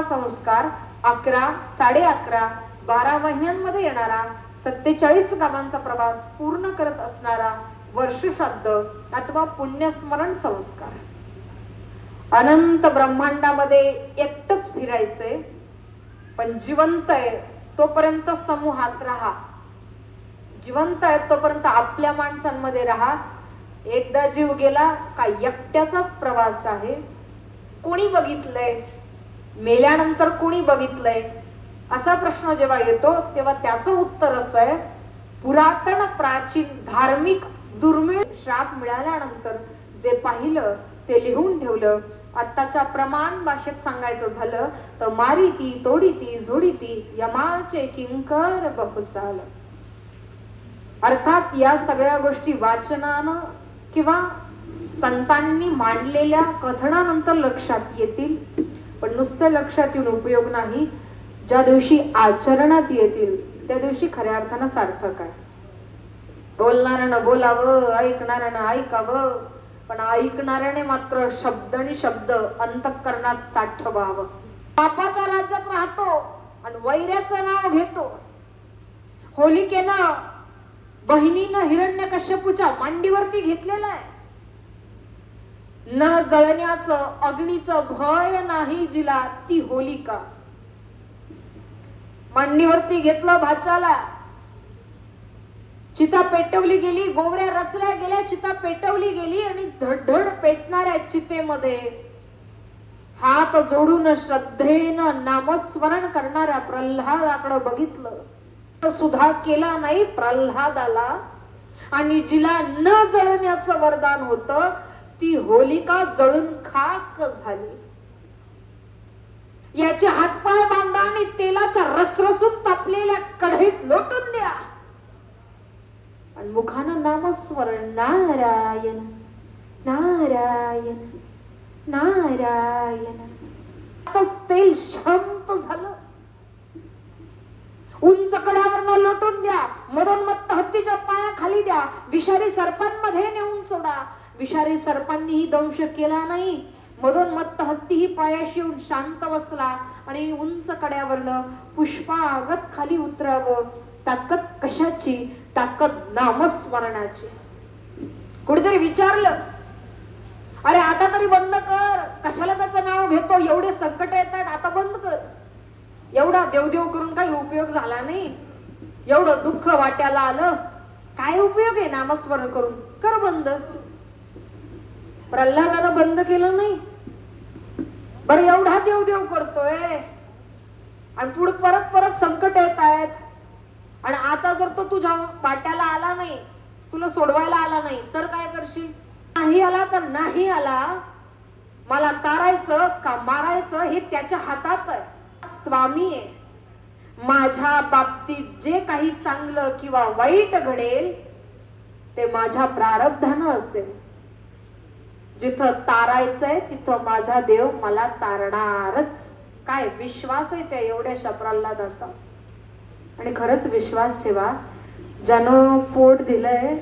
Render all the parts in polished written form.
संस्कार 11, 11.5, 12 महिन्यांमध्ये येणारा 47 गावांचा प्रवास पूर्ण करत असणारा वर्षश्राद्ध अथवा पुण्यस्मरण संस्कार. अनंत ब्रह्मांडामध्ये एकटच फिरायचंय, पण जिवंत आहे तोपर्यंत समूहात राहा, जिवंत आहे तोपर्यंत आपल्या माणसांमध्ये राहा. एकदा जीव गेला का एकट्याचाच प्रवास आहे. कोणी बघितलंय, मेल्यानंतर कोणी बघितलंय असा प्रश्न जेव्हा येतो तेव्हा त्याचं उत्तर असं आहे, पुरातन प्राचीन धार्मिक दुर्मिळ श्राप मिळाल्यानंतर जे पाहिलं ते लिहून ठेवलं. आत्ताच्या प्रमाण भाषेत सांगायचं झालं तर मारीती तोडीती झोडीती यमाचे किंकर बहुसाल. अर्थात या सगळ्या गोष्टी वाचनानं किंवा संतांनी मांडलेल्या कथनानंतर लक्षात येतील, पण नुसते लक्षात येऊन उपयोग नाही. ज्या दिवशी आचरणात येतील त्या दिवशी खऱ्या अर्थानं सार्थक आहे. बोलणाऱ्यानं बोलावं, ऐकणाऱ्यानं ऐकावं, पण ऐकणाऱ्याने मात्र शब्द आणि शब्द अंतःकरणात साठवावं. पापाच्या राज्यात राहतो आणि वैऱ्याचं नाव घेतो. होलिकेनं बहिणीनं हिरण्यकश्यपूच्या मांडीवरती घेतलेलं आहे. न जळण्याचं अग्नीचं भय नाही जिला ती होलिका. मांडीवरती घेतलं भाच्याला, चिता पेटवली गेली, गोवऱ्या रचल्या गेल्या, चिता पेटवली गेली आणि धडधड पेटणाऱ्या चितेमध्ये हात जोडून श्रद्धेनं नामस्मरण करणाऱ्या प्रल्हादाकडे बघितलं. सुद्धा केला नाही प्रल्हादाला, आणि जिला न जळण्याचं वरदान होतं ती होलिका जळून खाक झाली. याचे हातपाय बांधा आणि तेलाच्या रसरसून तापलेल्या कढईत लोटून द्या आणि मुखानं नामस्मरण नारायण नारायण नारायण. तेल शांत झालं. उंच कड्यावरनं लोटून द्या, मदोन्मत्त हत्तीच्या पायाखाली द्या, विषारी सर्पांमध्ये नेऊन सोडा. विषारी सर्पांनीही दंश केला नाही. मदोन्मत्त हत्तीही पायाशी येऊन शांत बसला आणि उंच कड्यावरनं पुष्पागत खाली उतरावं. ताकद कशाची? ताकद नामस्मरणाची. कुठेतरी विचारलं, अरे आता तरी बंद कर, कशाला त्याचं नाव घेतो, एवढे संकट येतात, आता बंद कर. एवढा देवदेव करून काही उपयोग झाला नाही, एवढं दुःख वाट्याला आलं, काय उपयोग आहे नामस्मरण करून, कर बंद. प्रल्हादानं बंद केलं नाही. बरं एवढा देवदेव करतोय आणि पुढे परत परत संकट येत आहेत, आणि आता जर तो तुझ्या वाट्याला आला नाही, तुला सोडवायला आला नाही तर काय करशील? नाही आला तर नाही आला, मला तारायचं का मारायचं हे त्याच्या हातात आहे. स्वामी आहे. माझ्या बाबतीत जे काही चांगलं किंवा वाईट घडेल ते माझ्या प्रारब्धानं असेल. जिथं तारायचंय तिथं माझा देव मला तारणारच. काय विश्वास आहे त्या एवढ्याशा प्रल्हादाचा. आणि खरंच विश्वास ठेवा, ज्यानं पोट दिलंय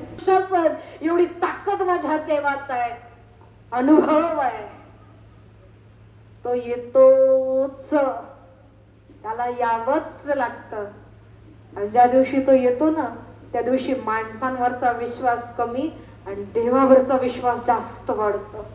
एवढी ताकद माझ्या देवात आहे, अनुभव आहे, तो येतोच, त्याला यावंच लागतं. आणि ज्या दिवशी तो येतो ना त्या दिवशी माणसांवरचा विश्वास कमी आणि देवावरचा विश्वास जास्त वाढतो.